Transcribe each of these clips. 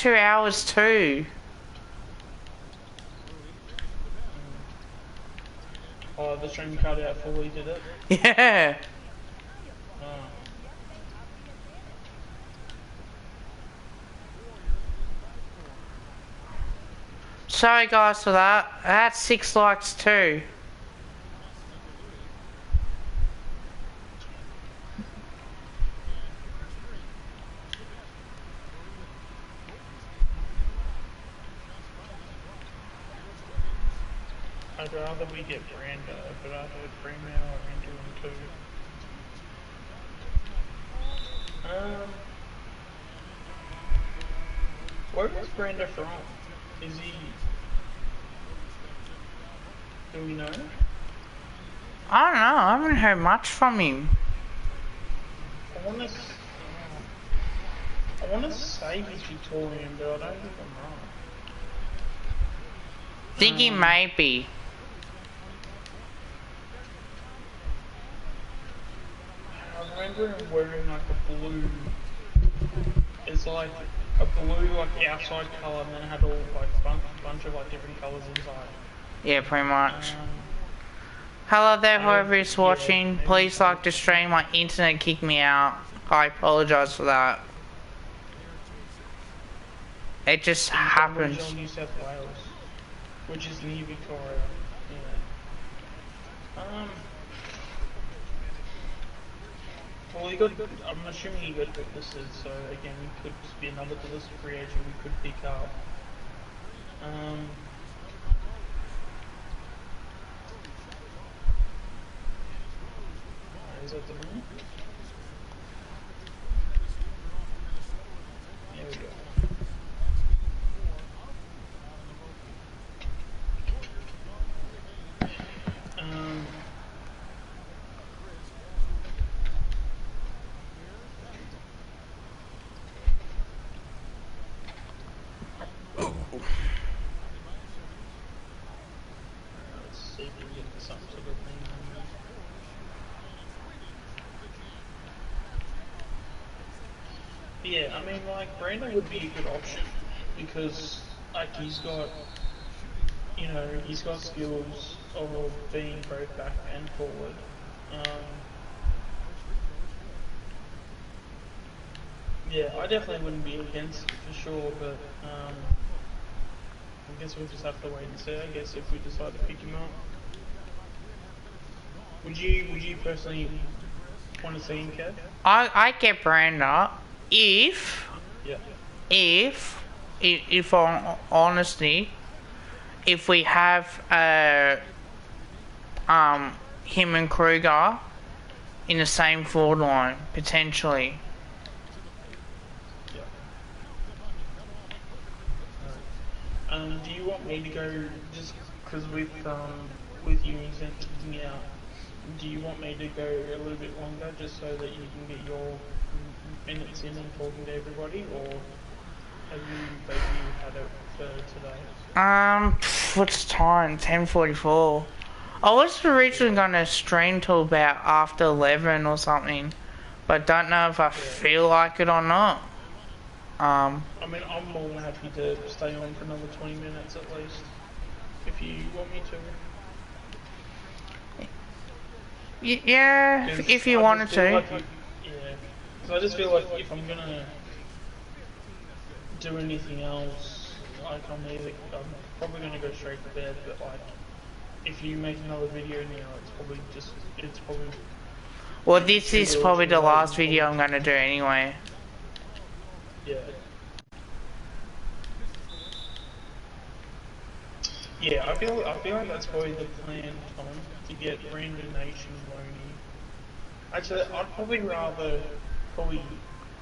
2 hours too. Oh, the stream cut out fully, did it? Yeah. Oh. Sorry guys for that. I had 6 likes too. I'd rather we get Brando, but I heard Fremantle are into him too. Where is Brando from? Is he... Do we know? I don't know, I haven't heard much from him. I wanna say he's Victorian, but I don't think I'm wrong. Think he may be. I remember him wearing like a blue... It's like a blue like outside colour and then it had all like bunch of like different colours inside. Yeah, pretty much. Hello there, whoever is watching. Please like the stream. My internet kicked me out. I apologise for that. It just happens. New South Wales, which is near Victoria. Yeah. Well, I'm assuming he got listed, so again, we could just be another listed free agent we could pick up. Is that the one? There we go. Let's see if we can get some sort of thing. Yeah, I mean, like, Brandon would be a good option because, like, he's got, you know, he's got skills of being both back and forward. Yeah, I definitely wouldn't be against it for sure, but I guess we'll just have to wait and see. I guess if we decide to pick him up, would you personally want to see him, Kev? I get Brando if honestly, if we have him and Kruger in the same forward line potentially. Do you want me to go just because with you kicking out? Do you want me to go a little bit longer just so that you can get your minutes in and talking to everybody, or have you basically had it for today? What's the time? 10:44. I was originally gonna stream till about after 11 or something, but don't know if I feel like it or not. I mean, I'm more than happy to stay on for another 20 minutes at least, if you want me to. Yeah, if you wanted to. Like because I just feel like if I'm gonna do anything else, like I'm probably gonna go straight to bed. But like, if you make another video now, it's probably. Well, this is probably the last video I'm gonna do anyway. Yeah. Yeah, I feel like that's probably the plan, Tom, to get Brandon Nation Loney. Actually, I'd probably rather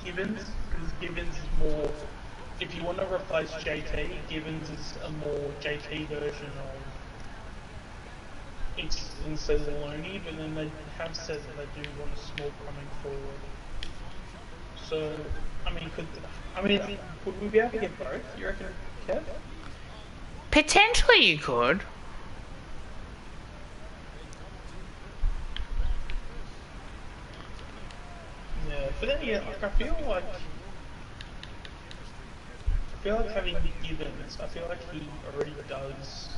Gibbons, because Gibbons is more. If you want to replace JT, Gibbons is a more JT version of instead of Loney, but then they have said that they do want a small coming forward. So, would we be able to get both? You reckon, Kev? Potentially you could. Yeah, but then like I feel like feel like having Gibbons, I feel like he already does.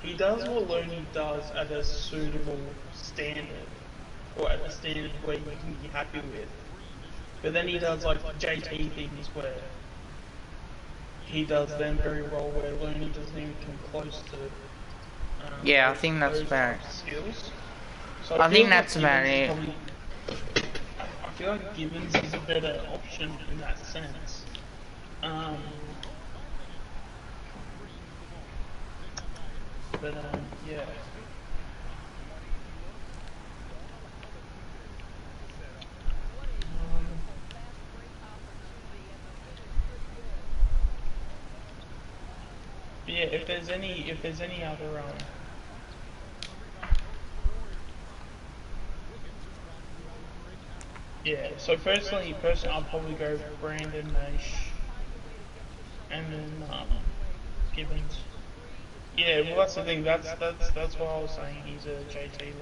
He does what Looney does at a suitable standard, or at a standard where you can be happy with. But then he does like JT things where he does them very well, where Looney doesn't even come close to Yeah, I think that's those about it. types of skills. So I I feel think like that's about Gibbons is it. probably. I feel like Gibbons is a better option in that sense. Um, but yeah. Um, yeah, if there's any other yeah. So personally, I'll probably go Brandon Nash and then Gibbons. Yeah, well that's the thing. That's why I was saying he's a JT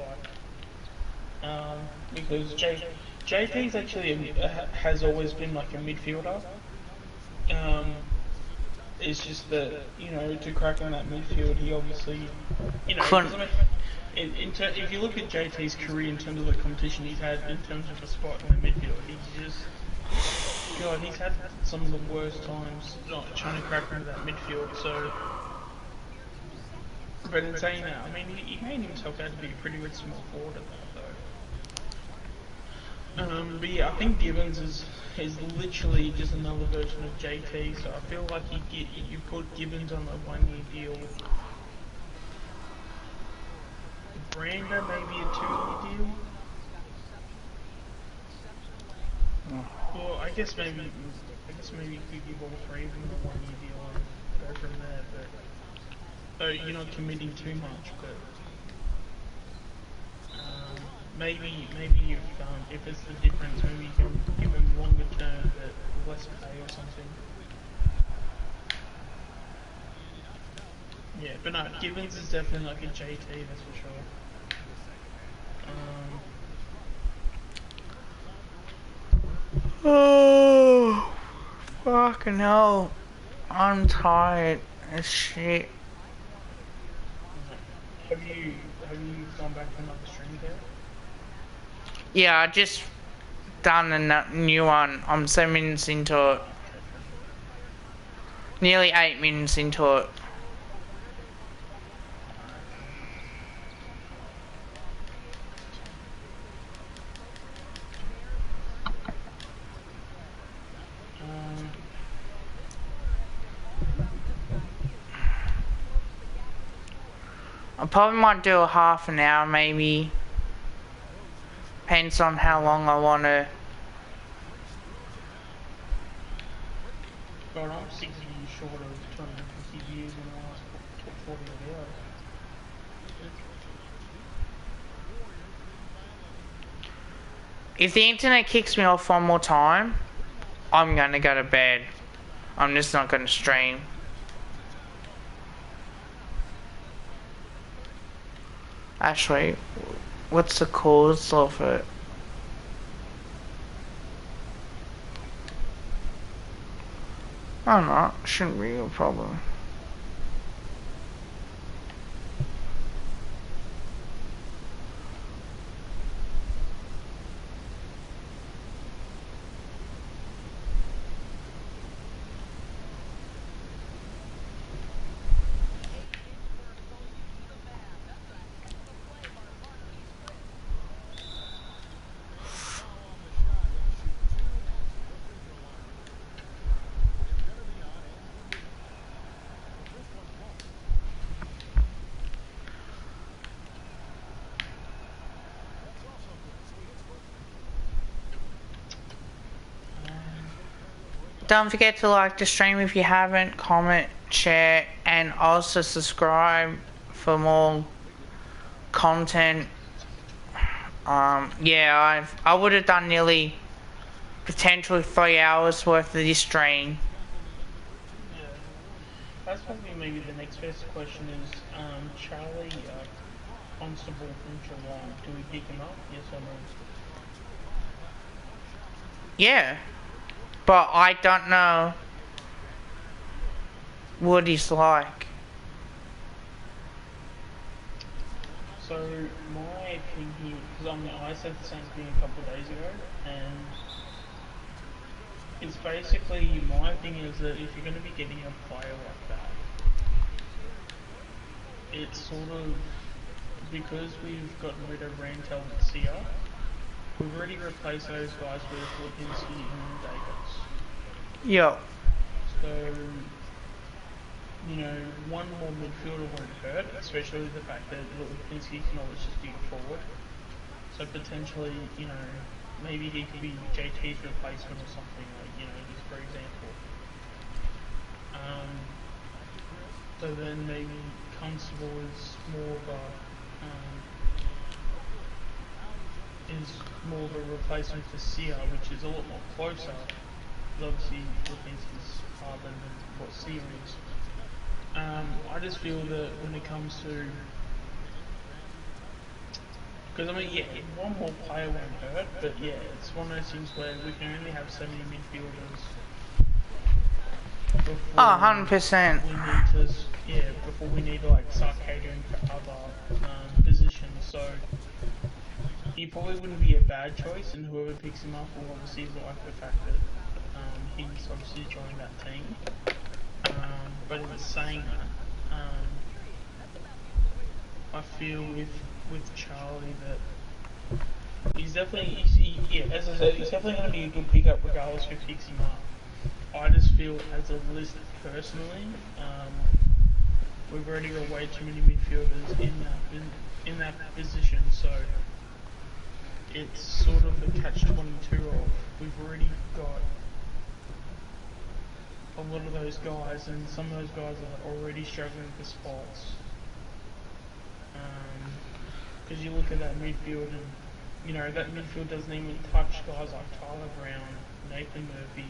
like. Because JT's actually has always been like a midfielder. Um, it's just that to crack in that midfield, he obviously because Couldn't. I mean. If you look at JT's career in terms of the competition he's had in terms of a spot in the midfield, he's just God, he's had some of the worst times not trying to crack into that midfield. So, but in saying that, I mean, he made himself out to be a pretty good small forward at that though. But yeah, I think Gibbons is literally just another version of JT. So I feel like you put Gibbons on a 1 year deal. Brando maybe a 2 year deal. Well, I guess maybe you could give all three of them a 1 year deal and go from there. But you're not committing too much. But maybe if it's the difference, maybe you can give them longer term but less pay or something. Yeah, but no, Gibbons is definitely like a JT, that's for sure. Um, Oh, fucking hell. I'm tired as shit. have you gone back to another stream yet? Yeah, I just done a new one. I'm 7 minutes into it. Okay. Nearly 8 minutes into it. Okay. Um, I probably might do a half an hour maybe. Depends on how long I want to. God, I'm 60 years short of 250 years in the last 40 years. If the internet kicks me off one more time, I'm going to go to bed. I'm just not going to stream. Actually, what's the cause of it? I don't know, shouldn't be a problem. Don't forget to like the stream if you haven't, comment, share, and also subscribe for more content. Yeah, I would have done nearly potentially 3 hours worth of this stream. Yeah. That's probably maybe the next best question is Charlie Constable from Geelong. Do we pick him up? Yes or no? Yeah, but I don't know. what he's like. So my thing here, because I said the same thing a couple of days ago, and it's basically my thing is that if you're going to be getting a player like that, it's sort of because we've gotten rid of Rantel and Sia, we've already replaced those guys with Lipinski and Dacos. Yep. So, you know, one more midfielder won't hurt, especially the fact that Lipinski can always just be a forward. So potentially, you know, maybe he could be JT's replacement or something, like, you know, just for example. So then maybe Constable is more of a replacement for Sia, which is a lot more closer. Obviously, Lipinski's harder than what Sia is. I just feel that when it comes to, because I mean, yeah, one more player won't hurt, but yeah, it's one of those things where we can only have so many midfielders before 100%. we need to, before we need to like start catering for other positions. So he probably wouldn't be a bad choice, and whoever picks him up will obviously like the fact that he's obviously joined that team. But in saying that, I feel with Charlie that he's definitely, as I said, he's definitely going to be a good pickup regardless who picks him up. I just feel as a list personally, we've already got way too many midfielders in that position, so it's sort of a catch-22 of we've already got a lot of those guys, and some of those guys are already struggling for spots. Because you look at that midfield, and you know that midfield doesn't even touch guys like Tyler Brown, Nathan Murphy.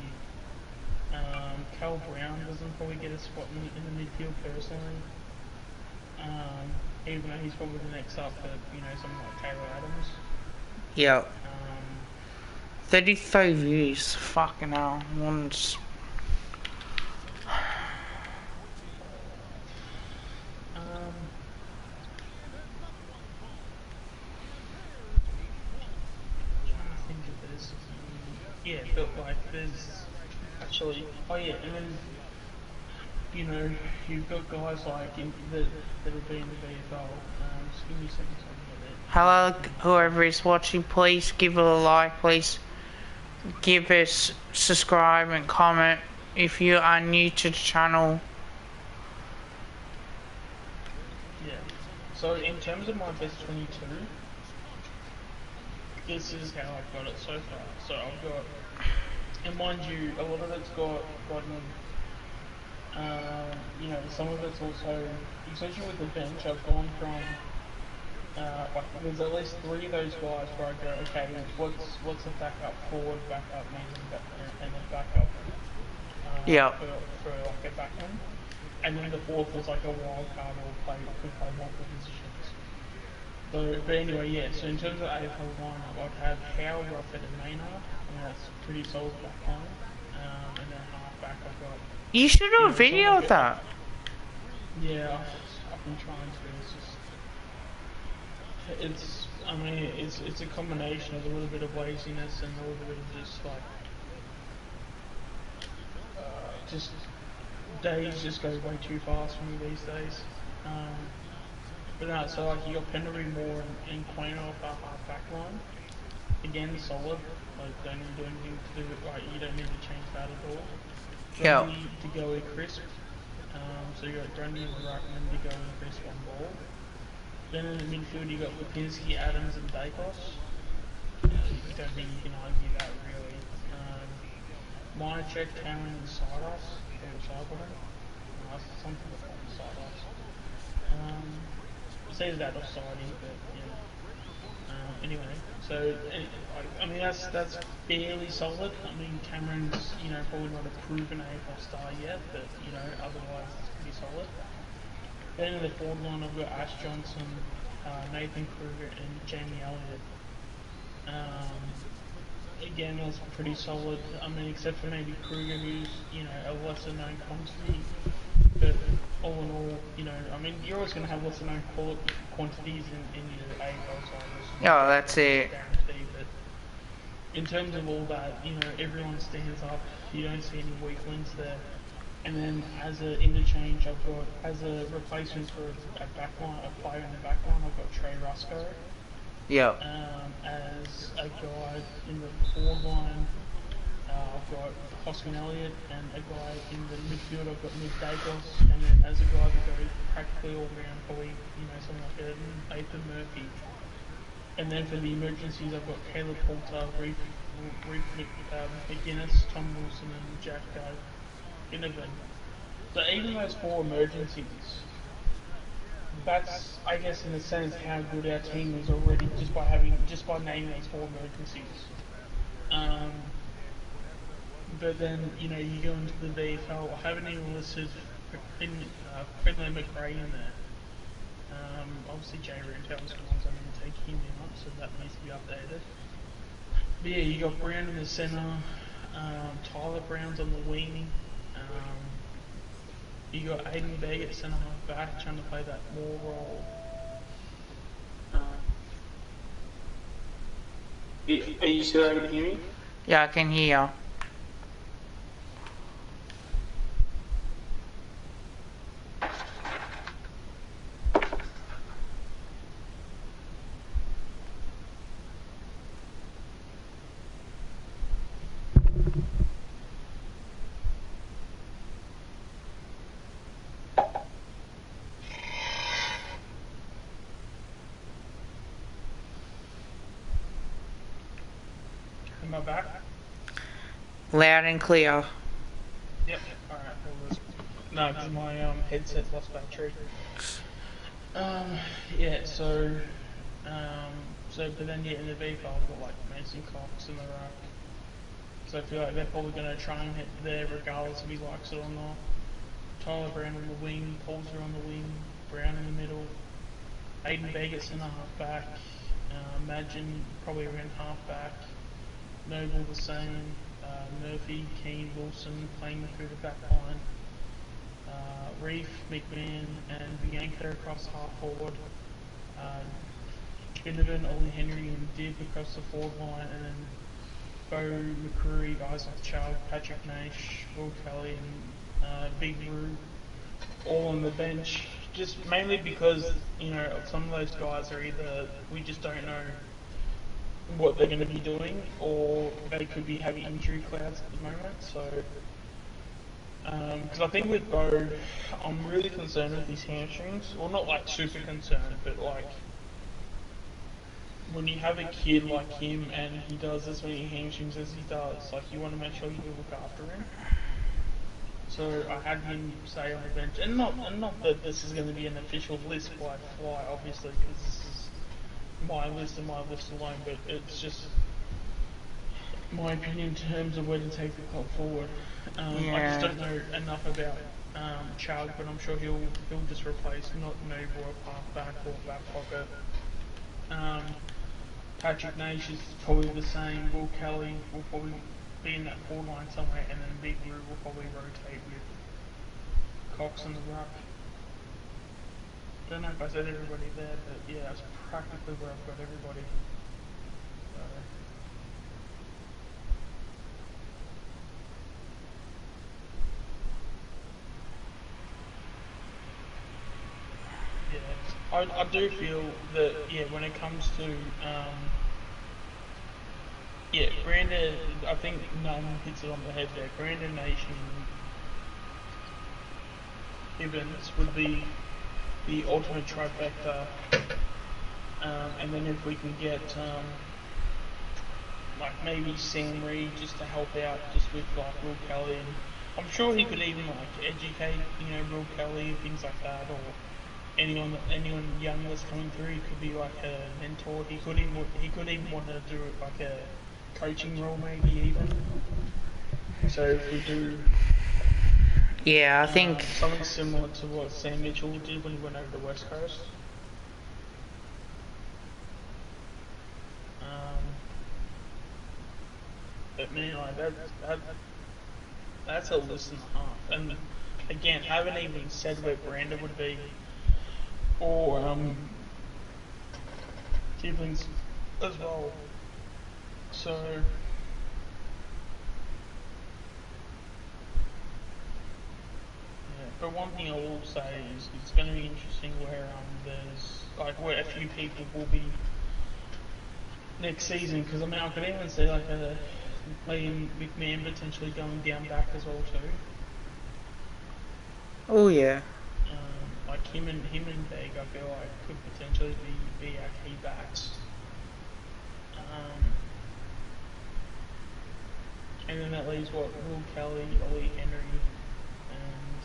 Cal Brown doesn't probably get a spot in the midfield personally. Even though he's probably the next up for, you know, someone like Taylor Adams. Yep. 33 views. Fucking hell. Once. Yeah, but like there's actually, oh yeah, and then you know you've got guys like that'll be in the VFL. Just give me a second to get it. Hello, whoever is watching, please give it a like, please give us subscribe and comment if you are new to the channel. Yeah. So in terms of my best 22, this is how I've got it so far. So I've got, and mind you, a lot of it's gotten, you know, some of it's also, especially with the bench, I've gone from, like, there's at least 3 of those guys where I go, okay, what's a backup forward, backup and a backup for like a backman. And then the 4th was like a wild card or could play multiple positions. But anyway, yeah, so in terms of AFL lineup, I'd have Howe, Rufford and Maynard. I mean, that's pretty solid back line. And then half-back I've got... You should do a video of that. Yeah, I've been trying to. I mean, it's a combination of a little bit of laziness and a little bit of just like... just... days just go way too fast for me these days. But no, so like you got Penderbury, Moore and Quainer off our half-back line. Again, solid. Like, don't need to do anything to do with, like, you don't need to change that at all. Grundy, to go with Crisp. So you got Grundy and Ruckman to go with Crisp on ball. Then in the midfield you got Lipinski, Adams and Dacos. You don't think you can argue that really. Minor Cameron and Sidos. Or Sidebottom. Something before Sidos. Says that offsidey, but yeah. Anyway, so I mean that's fairly solid. I mean Cameron's, you know, probably not a proven AFL star yet, but you know otherwise it's pretty solid. Then in the forward line I've got Ash Johnson, Nathan Kruger and Jamie Elliott. Again, that's pretty solid. I mean, except for maybe Kruger, who's, you know, a lesser known quantity. But all in all, I mean, you're always going to have lesser known quantities in your AFL side. Oh, that's That's a it. guarantee. But in terms of all that, everyone stands up. You don't see any weak links there. And then as an interchange, I've got as a replacement for a backline, a player in the backline, I've got Trey Rusco. Yep. As a guy in the forward line, I've got Hoskin Elliott, and a guy in the midfield, I've got Nick Dacos, and then as a guy that goes practically all round, probably something like an Nathan Murphy. And then for the emergencies, I've got Caleb Poulter, Reef McGuinness, Tom Wilson, and Jack Ginnivan. So even those four emergencies, that's I guess in a sense how good our team is already just by naming those four emergencies. Um, but then you go into the VFL. I haven't even listed Finlay McRae in there. Obviously Jay Rentell's gone, so I'm going to take him out, so that needs to be updated. But yeah, you got Brown in the centre, Tyler Brown's on the wing. You got Aiden Begg at centre half back, trying to play that more role. Are you still able to hear me? Yeah, I can hear you. Am I back? Loud and clear. Yep. Alright, no, because my headset lost battery. Yeah, but then in the VFL I've got like Mason Cox in the ruck. So I feel like they're probably going to try and hit there regardless if he likes it or not. Tyler Brown on the wing, Poulter on the wing, Brown in the middle, Aiden Begg at centre half back, Imagine probably around half back, Noble the same, Murphy, Keane, Wilson playing through the back line, Reef, McMahon and Bianca across half forward, Ginnivan, Ollie Henry and Dibb across the forward line, and then Bo McCreary, Isaac Chubb, Patrick Nash, Will Kelly and Big Roo all on the bench. Just mainly because, some of those guys are either, we just don't know what they're going to be doing, or they could be having injury clouds at the moment. So, because I think with Bo, I'm really concerned with his hamstrings. Well, not like super concerned, but like when you have a kid like him and he does as many hamstrings as he does, like you want to make sure you look after him. So I had him stay on the bench, and not that this is going to be an official list by Fly, obviously, because this is my list and my list alone. But it's just my opinion in terms of where to take the club forward. I just don't know enough about Chug, but I'm sure he'll just replace not Noble or halfback or back pocket. Patrick Nash is probably the same. Will Kelly will probably be in that forward line somewhere, and then Big Roo will probably rotate with Cox and the ruck. Don't know if I said everybody there, but yeah, that's practically where I've got everybody. Yeah, I do feel that when it comes to Brandon, I think none hits it on the head there. Brandon Nation Evans would be the ultimate trifecta, and then if we can get like maybe Sam Reed just to help out just with like Will Kelly, and I'm sure he could even like educate Will Kelly and things like that, or anyone young that's coming through. He could be like a mentor. He could even want to do it like a coaching role maybe even. So if we do I think something similar to what Sam Mitchell did when he went over to West Coast. But man, like that's a list and a half. And again, haven't even said where Brandon would be, or siblings as well. So yeah, but one thing I will say is it's going to be interesting where there's like where a few people will be next season because I mean I could even see like a Liam McMahon potentially going down back as well too. Oh yeah. Like him and Beg, I feel like could potentially be our key backs. Um, and then that leaves what Will Kelly, Ollie Henry, and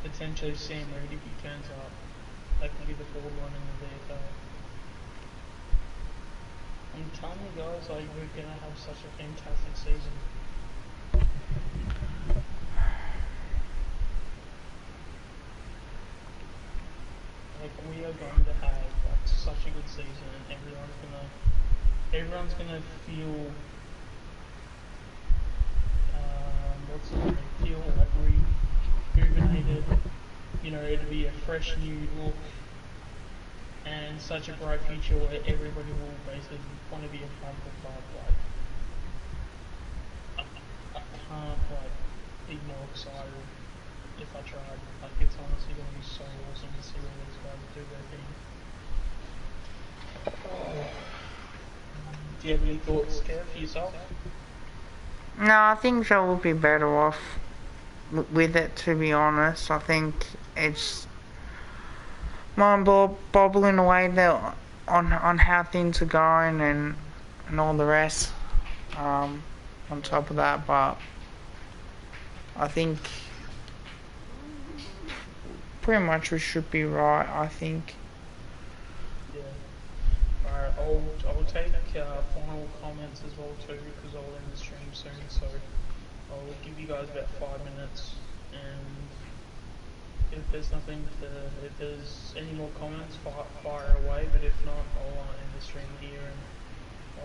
potentially Sam Reid if he turns up. That could be the forward line in the VFL. I'm telling you guys, like we're gonna have such a fantastic season. Like we are going to have like such a good season, and everyone's gonna feel what's the word? Feel like rejuvenated. You know, it'll be a fresh new look and such a bright future where everybody will basically want to be a part of the club. Like I can't like be more excited if I tried. Like it's honestly going to be so awesome to see all these guys do their thing. Oh. Do you have any thoughts, Kev, for yourself? No, I think they will be better off with it, to be honest. I think it's mind-boggling the way that on how things are going and all the rest. On top of that, but I think pretty much we should be right. I think. Yeah. Alright, I'll take final comments as well too because I'll end the stream soon. So I'll give you guys about 5 minutes, and if there's any more comments, fire away. But if not, I'll end the stream here and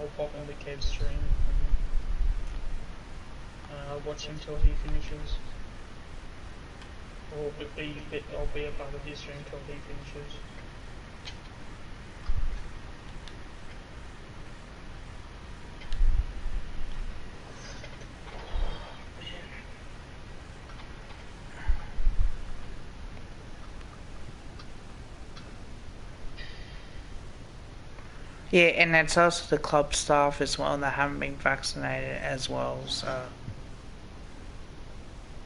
I'll pop into Kev's stream and watch him till he finishes. Or I'll be a part of his stream till he finishes. Yeah, and it's also the club staff as well that haven't been vaccinated as well. So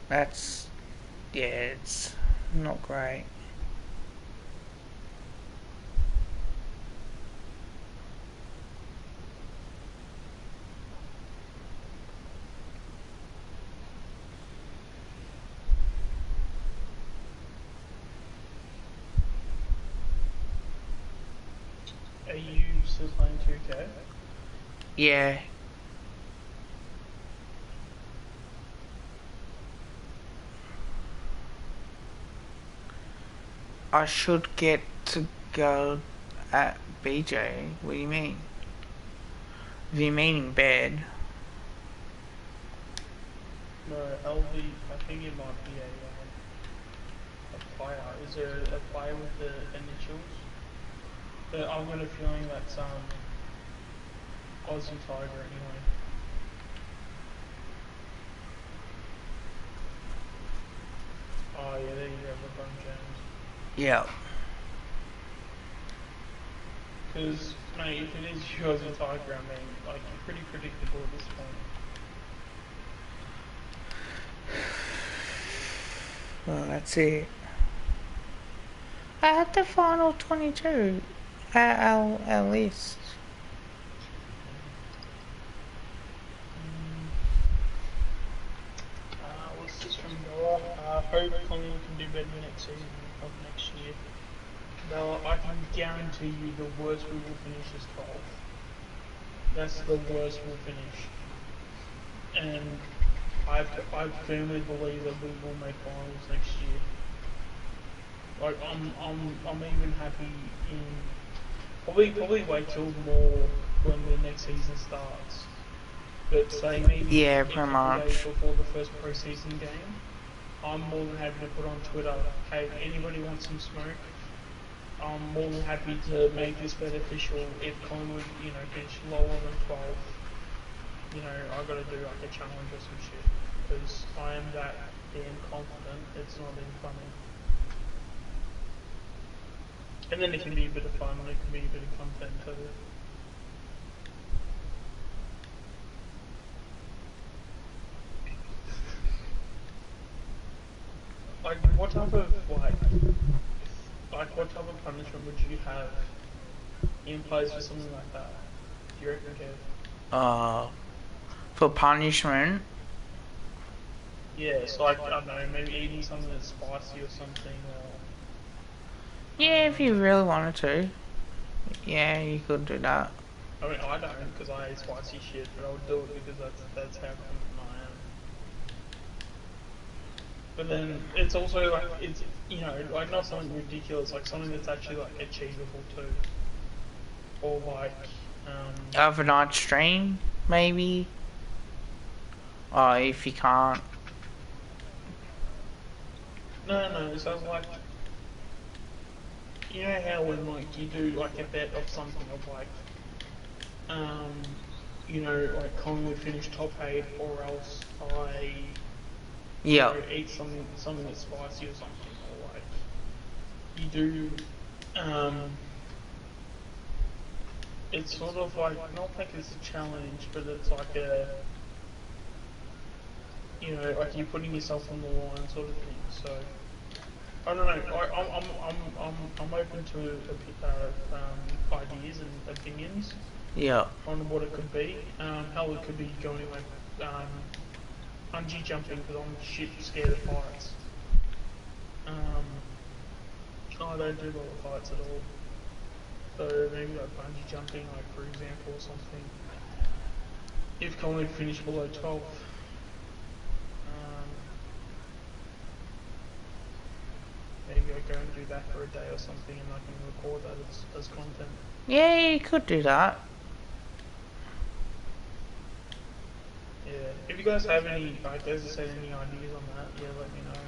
that's it's not great. Are you still playing 2K? Yeah. I should get to go at BJ. What do you mean? Do you mean in bed? No, LV. I think it might be a player. Is there a player with the initials? But I've got a feeling that's Aussie Tiger anyway. Oh yeah, there you go, LeBron James. Yeah. Because mate, if it is you Aussie Tiger, I mean, like you're pretty predictable at this point. Well, that's it. I had the final 22 at least. What's this from Bella? Hope Collingwood can do better next season of next year. Bella, I can guarantee you the worst we will finish is 12th. That's the worst we'll finish. And I firmly believe that we will make finals next year. Like I'm even happy in probably wait till more when the next season starts. But say maybe Yeah, a pretty couple days much. before the first preseason game, I'm more than happy to put on Twitter, hey, anybody want some smoke? I'm more than happy to make this beneficial if Collingwood, finish lower than 12. I gotta do like a challenge or some shit. Because I am that damn confident, it's not even funny. And then it can be a bit of fun, it can be a bit of content too. Like, what type of, what type of punishment would you have in place for something like that? Do you reckon, Kev? For punishment. Yeah, so like, I don't know, maybe eating something that's spicy or something, or... Yeah, if you really wanted to. Yeah, you could do that. I mean, I don't, because I hate spicy shit, but I'll do it because that's how confident I am. But then, it's also like, it's, like not something ridiculous, like something that's actually like achievable too. Or like, Overnight stream, maybe. Or if you can't. no, so like, you know how when like you do like a bet of something of like, like Collingwood finish top 8 or else I, Yeah. eat something that's spicy or something, or like, you do, it's sort of like, not like it's a challenge, but it's like like you're putting yourself on the line sort of thing, so... I don't know. I'm open to ideas and opinions Yeah. on what it could be. Hell, it could be going like bungee jumping because I'm shit scared of heights. I don't do well with heights at all. So maybe like bungee jumping, like for example, or something. If Collingwood finish below 12. Maybe I go and do that for a day or something and I can record that as content. Yeah, you could do that. Yeah. If you guys have any, like, as I said, any ideas on that, yeah, let me know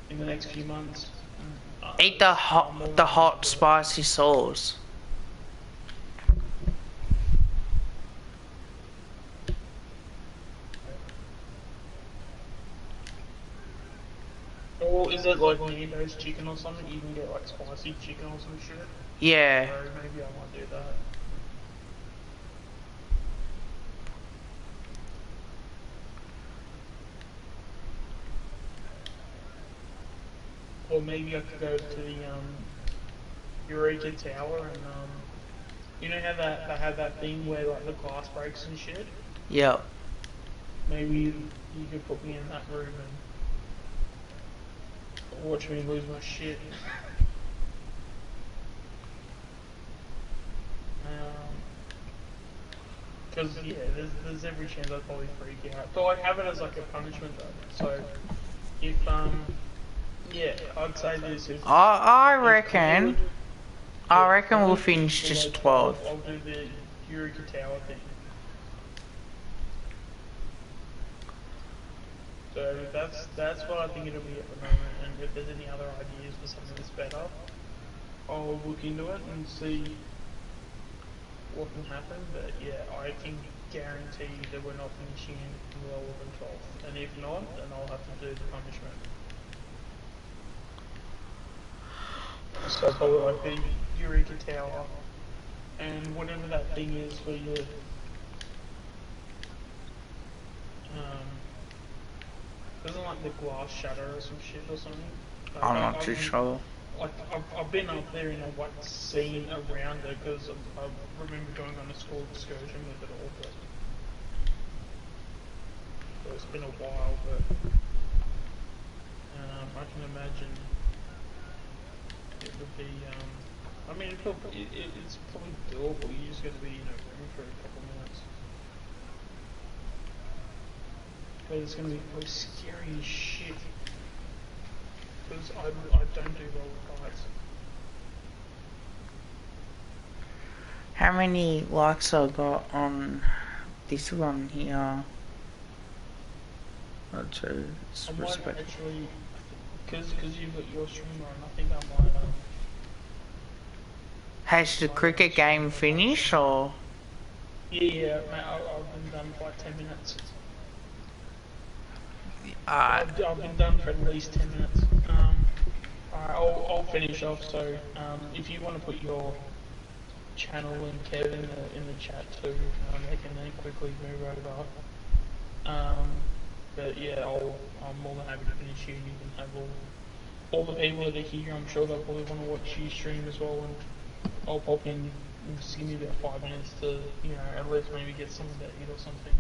in the next few months. Eat the hot spicy sauce. Or is it like Nando's chicken or something? You can get like spicy chicken or some shit. Yeah. So maybe I might do that. Or maybe I could go to the Eureka Tower and you know how that they have that thing where like the glass breaks and shit? Yep. Maybe you could put me in that room and watch me lose my shit. Because yeah, there's every chance I'd probably freak out. But I have it as like a punishment though. So if yeah, I'd say this if I if reckon. Collingwood, I yeah, reckon we'll Collingwood finish below just 12. I'll do the Eureka Tower thing. So that's what I think it'll be at the moment. And if there's any other ideas for something that's better, I'll look into it and see what can happen. But yeah, I can guarantee that we're not finishing in lower than 12. And if not, then I'll have to do the punishment. So probably like the Eureka Tower and whatever that thing is for your doesn't like the glass shatter or some shit or something. Like, I'm not too sure. Like I've been up there and I've like seen around it because I remember going on a school excursion with it all, but so it's been a while. But I can imagine it would be. I mean, it's probably doable. You just got to be in a room for a couple minutes. But it's going to be probably scary as shit. Because I don't do well with heights. How many likes I got on this one here. Not too I might respect. actually, because you've got your streamer on, I think I might Has the cricket game finished or? yeah, mate, I've been done for like 10 minutes. Uh, I've been done for at least 10 minutes. Alright, I'll finish off. So, if you want to put your channel and Kev in the chat too, they can then quickly move over. But yeah, I'm more than happy to finish you. You can have all the people that are here. I'm sure they'll probably want to watch you stream as well, and I'll pop in and just give me about 5 minutes to, at least maybe get something to eat or something.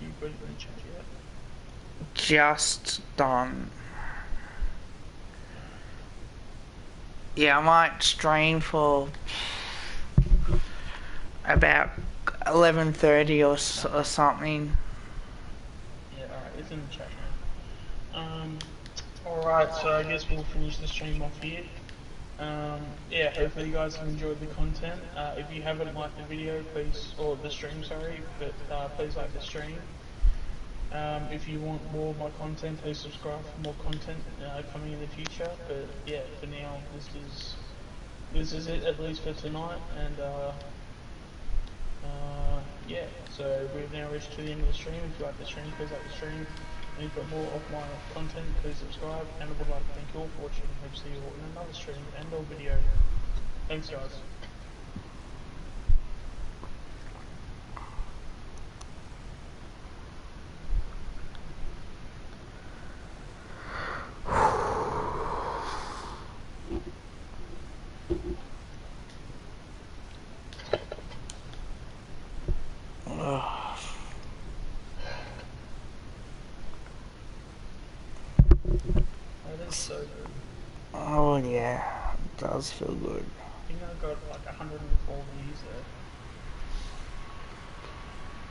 You put it in the chat yet? just done. Yeah, I might stream for about 11:30 or something. Yeah, alright, it's in the chat now. Alright, so I guess we'll finish the stream off here. Yeah, hopefully you guys have enjoyed the content. If you haven't liked the video, please, or the stream, sorry, but please like the stream. If you want more of my content, please subscribe for more content coming in the future. But yeah, for now, this is it, at least for tonight. And yeah, so we've now reached to the end of the stream. If you like the stream, please like the stream. And if you want more of my content, please subscribe. And I would like to thank you all for watching. Hope to see you all in another stream and or video. Thanks, guys. That is so good. Oh yeah, it does feel good. I think I got like 104 views there.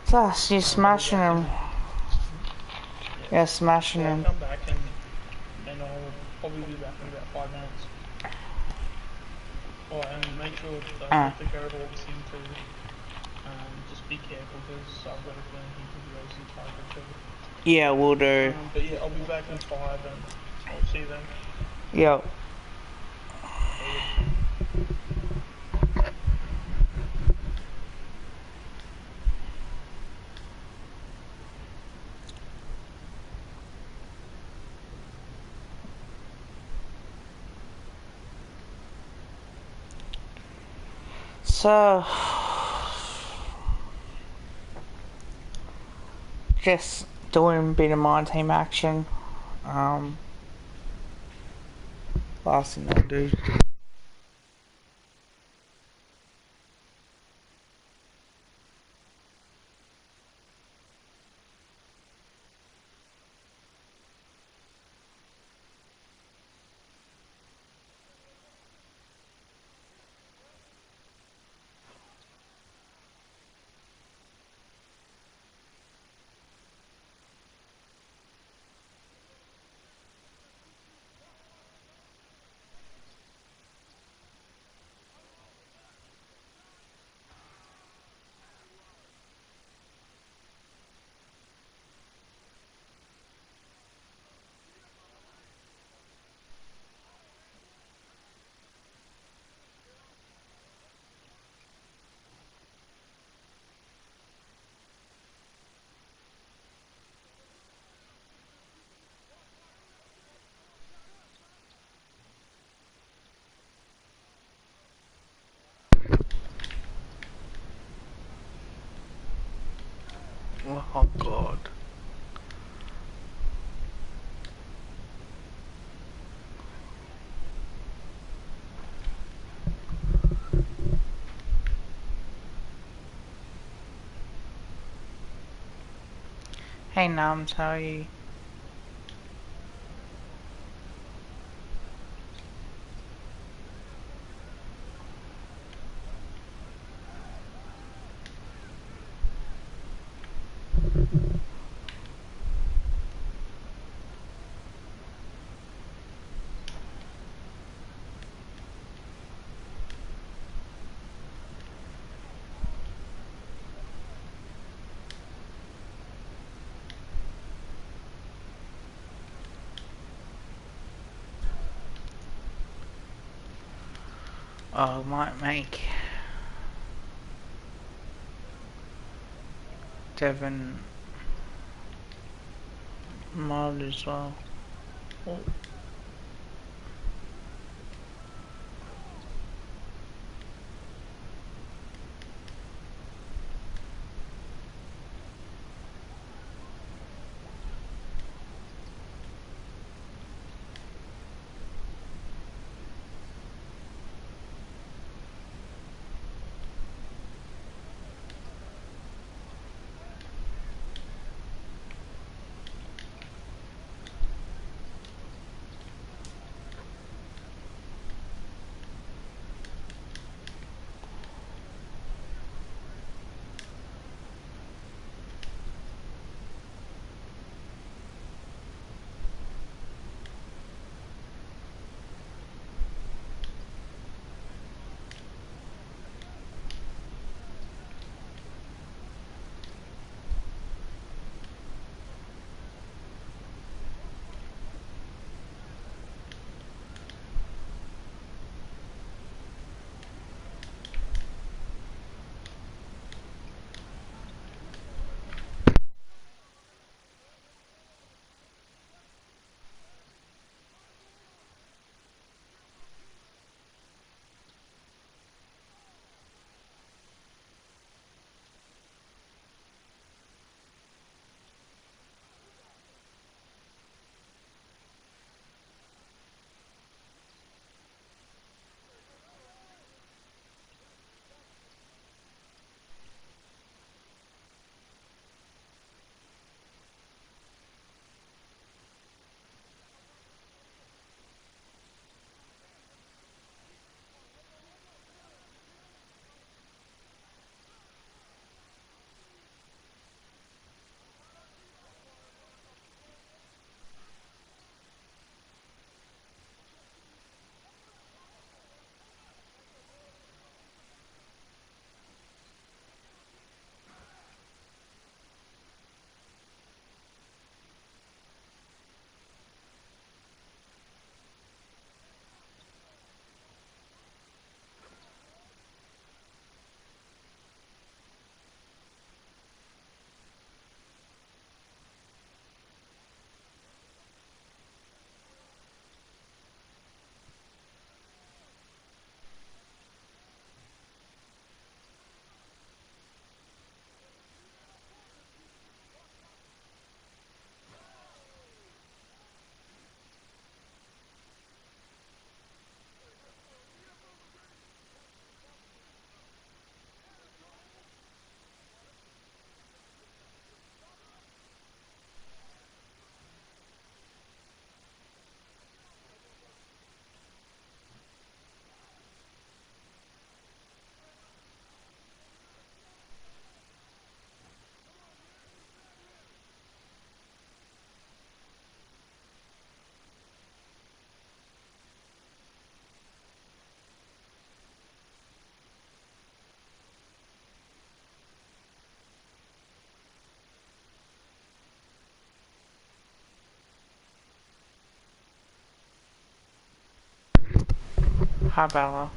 Plus, you're smashing them. Yeah, smashing I'll them. come back and I'll probably be back in about 5 minutes. Oh, and make sure that the go to listen to. Just be careful because I've got a feeling he could be OC target too. Yeah, we'll do. But yeah, I'll be back in 5 and I'll see you then. Yep. So, just doing a bit of my team action. Last thing I'll do. Oh God. Hey Nams, how are you? Might make Devon mod as well. Oh, Hi, Bella.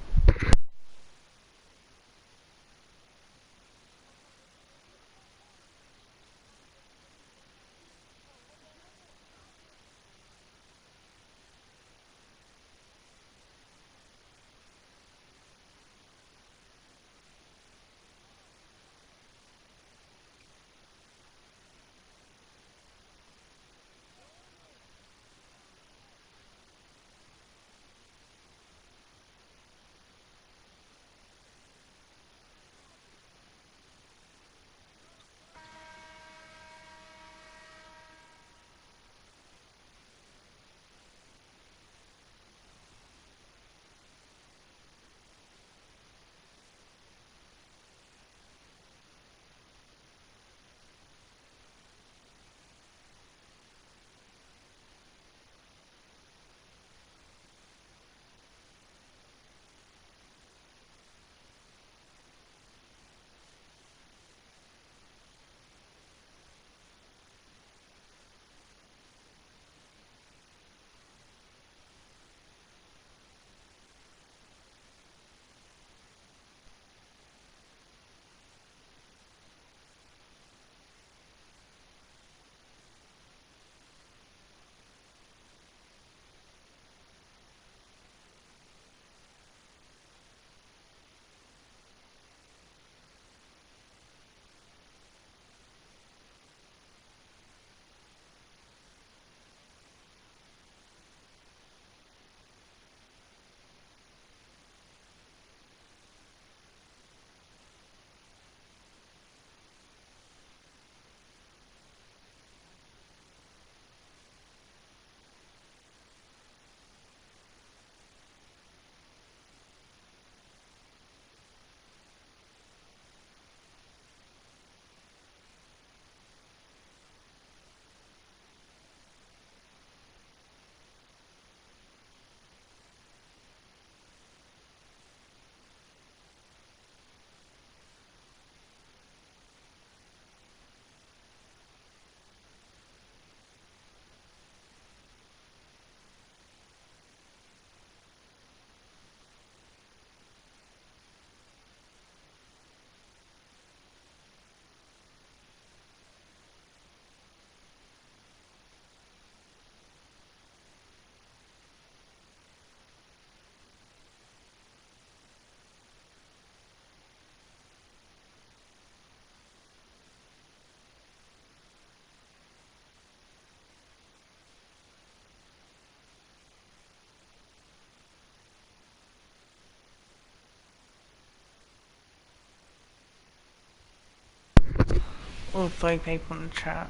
Well, 3 people in the chat.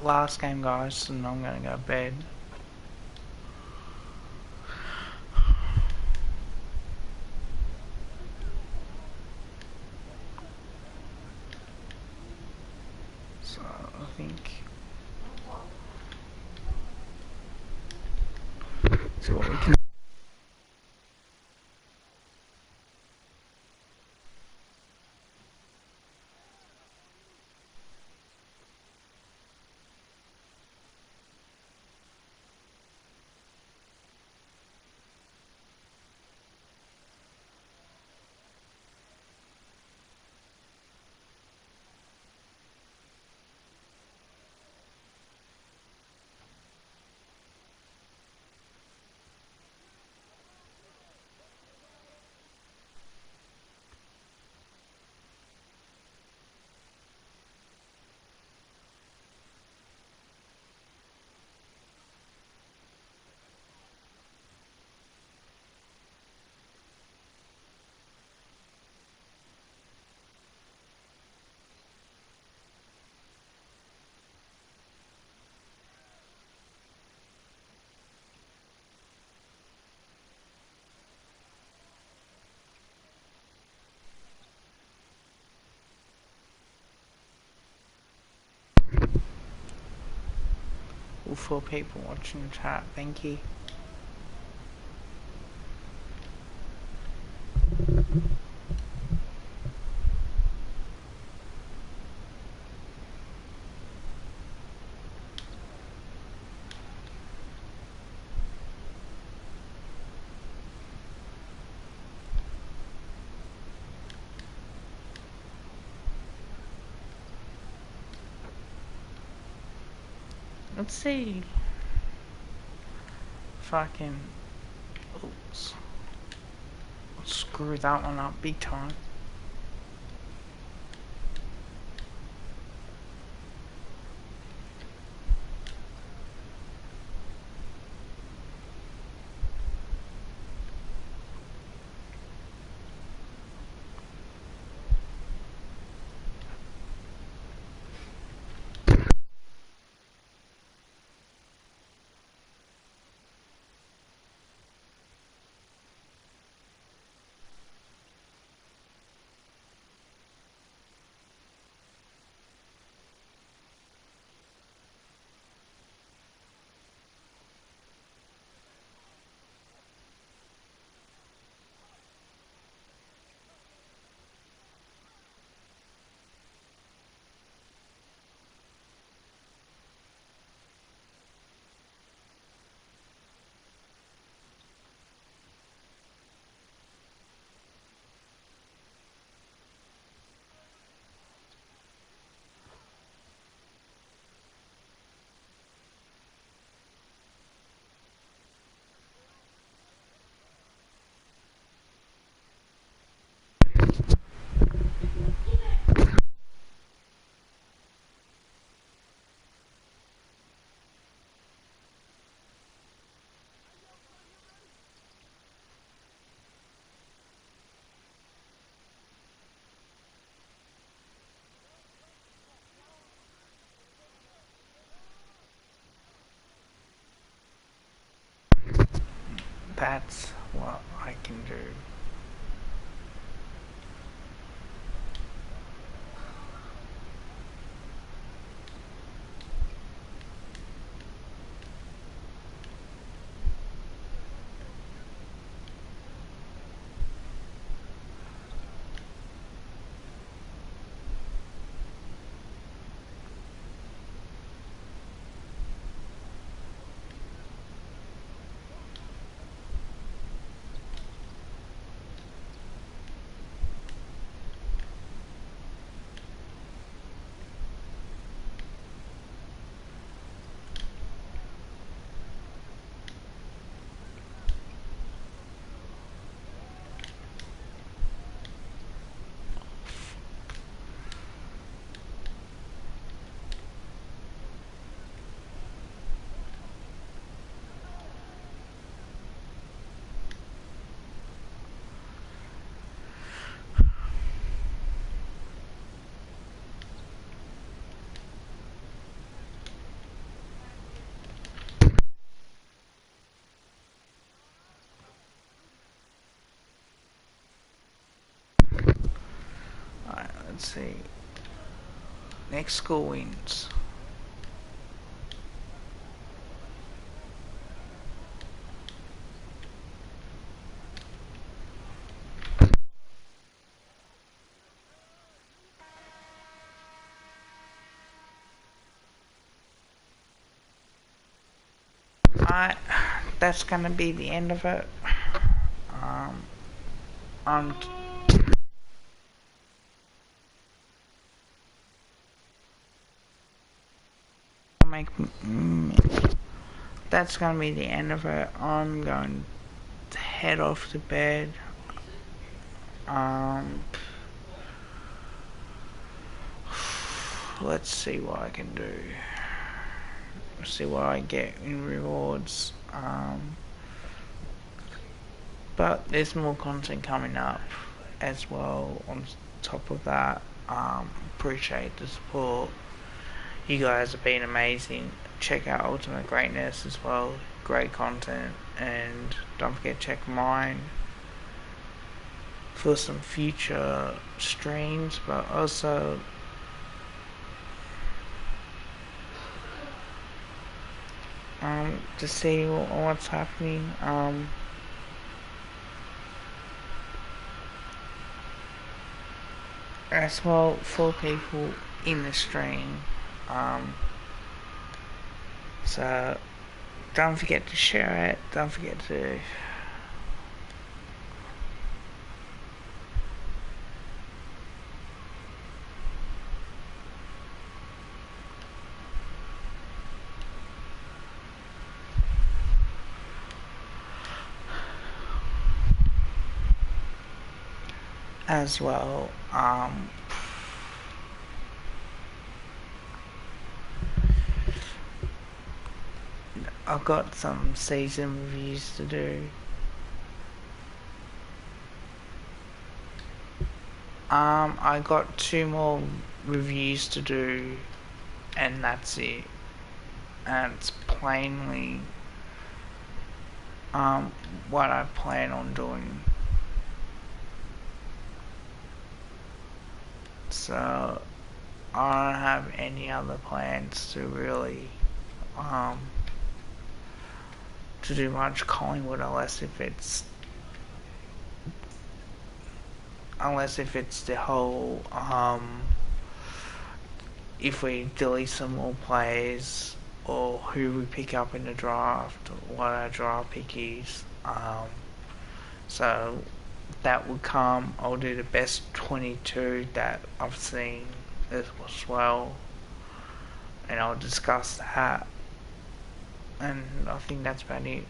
Last game, guys, and I'm gonna go to bed. So I think. So what we can. All 4 people watching the chat. Thank you. Let's see if I can. Oops. Screw that one up big time. That's what I can do. let's see. Next school wins. Alright, that's gonna be the end of it. I'm make that's gonna be the end of it. I'm going to head off to bed. Let's see what I can do. See what I get in rewards. But there's more content coming up as well on top of that. Appreciate the support. You guys have been amazing. Check out Ultimate Greatness as well. Great content. And don't forget to check mine for some future streams, but also to see what's happening. As well for people in the stream. So don't forget to share it. Don't forget to as well. I've got some season reviews to do. I got 2 more reviews to do, and that's it. And it's plainly what I plan on doing. So I don't have any other plans to really to do much Collingwood unless if it's the whole if we delete some more players or who we pick up in the draft, what our draft pick is. So that will come. I'll do the best 22 that I've seen as well, and I'll discuss that. And I think that's about it.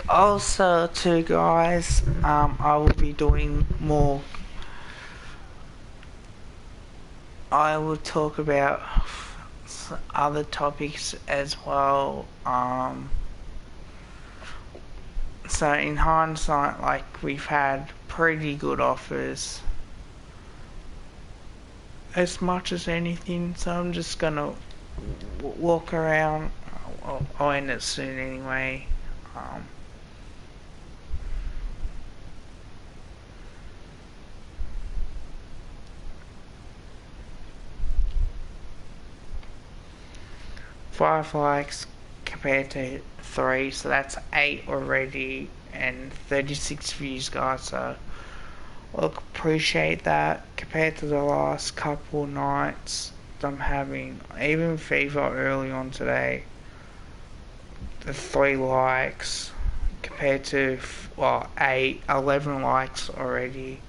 Also too guys, I will be doing more. I will talk about other topics as well. So in hindsight, like, we've had pretty good offers as much as anything, so I'm just gonna walk around. I'll end it soon anyway. Five likes compared to 3, so that's 8 already, and 36 views, guys. So look, appreciate that compared to the last couple nights I'm having. Even FIFA early on today, the 3 likes compared to 11 likes already.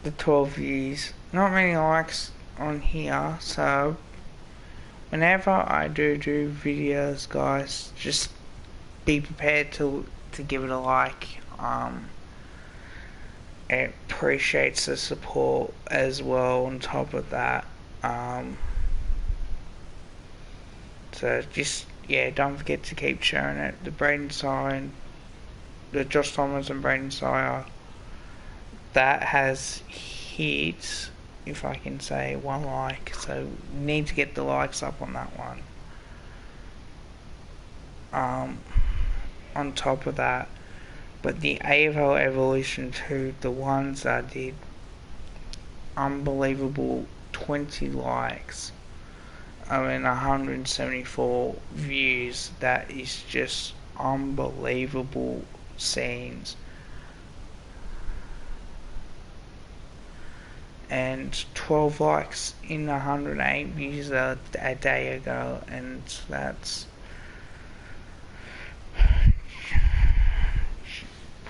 The 12 views, not many likes on here, so whenever I do videos, guys, just be prepared to give it a like. It appreciates the support as well on top of that. So just, yeah, don't forget to keep sharing it. The Josh Thomas and Braden Sire, that has hit, if I can say, 1 like. So need to get the likes up on that one. On top of that, but the AFL Evolution 2, the ones that did unbelievable 20 likes, 174 views, that is just unbelievable scenes. And 12 likes in 108 views a day ago, and that's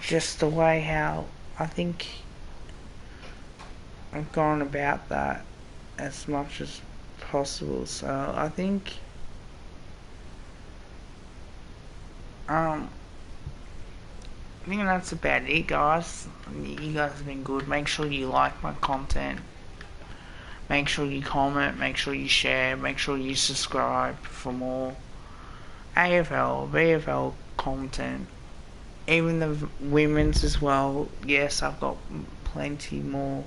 just the way how I think I've gone about that as much as possible. So I think that's about it, guys. You guys have been good. Make sure you like my content. Make sure you comment. Make sure you share. Make sure you subscribe for more AFL, VFL content. Even the women's as well. Yes, I've got plenty more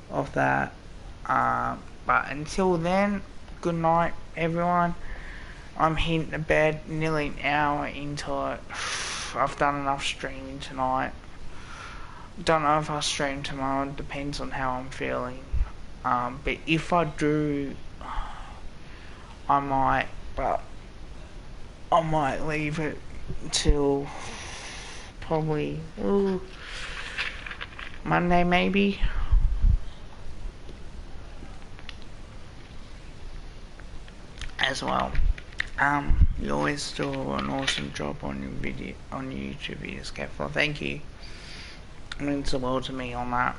of that. But until then, good night, everyone. I'm hitting the bed nearly an hour into it. I've done enough streaming tonight. Don't know if I'll stream tomorrow. Depends on how I'm feeling. But if I do, I might. But I might leave it till probably Monday, maybe. As well. You always do an awesome job on your YouTube videos, Kevlar. Thank you. It means the world to me on that.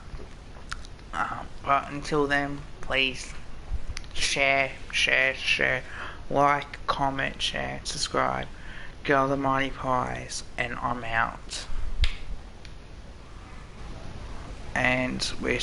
But until then, please share, like, comment, share, subscribe. Go the Mighty Pies, and I'm out. And we're